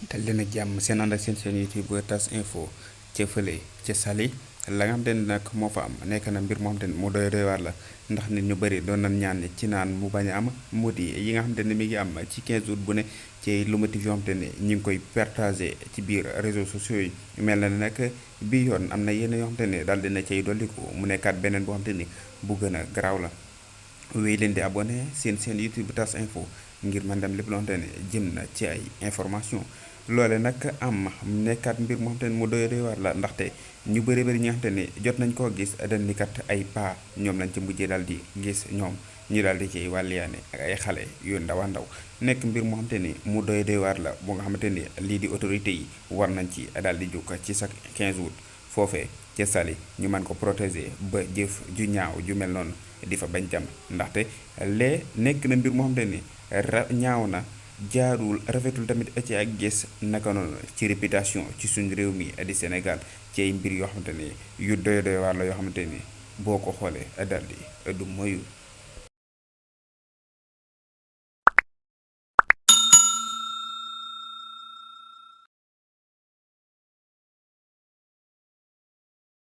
dal leen ak jàmm seen ànd ak seen YouTube tas info ca fële ca Saly la nga xam te ne nag moo fa am nekk na mbir moo xam te ne mu doy waar la ndax nit ñu bëri doon nañ ñaan ci naan mu bañ a am mu di yi nga xam te ne mi ngi am ci 15 août bu ne ci lu motif yoo xam te ne ñu ngi koy partagé ci biir réseaux sociaux yi mel na ne nag bii yoon am na yenn yoo xam te ne daal dina cay dolliku mu nekkaat beneen boo xam te ni bu gën a garaaw la wéy leen di abonné seen YouTube tas info ngir man dem lépp loo xamante ne jëm na ci ay information loole nag am nekkaat mbir moo xamante ne mu doy waar la ndaxte ñu bëri ñi nga xamante ne jot nañ koo gis dañ ni kat ay paa ñoom lañ ci mujjee daal di gis ñoom ñu daal di ciy wàlliyaane ak ay xale yu ndaw a ndaw nekk mbir moo xamante ni mu doy waar la bu nga xamante ni lii di autorité yi war nañ ci daal di jóg ci chaque 15 août foofee ca Saly ñu mën ko protéger ba jëf ju ñaaw ju mel noonu di fa bañ jam ndaxte lee nekk na mbir moo xamante ni ñaaw na jaarul rafetul tamit ci ak gis naka noonu ci réputation ci suñu réew mi di Sénégal ci ay mbir yoo xamante ni yu doy waar la yoo xamante ni boo ko xoolee daldi du moyu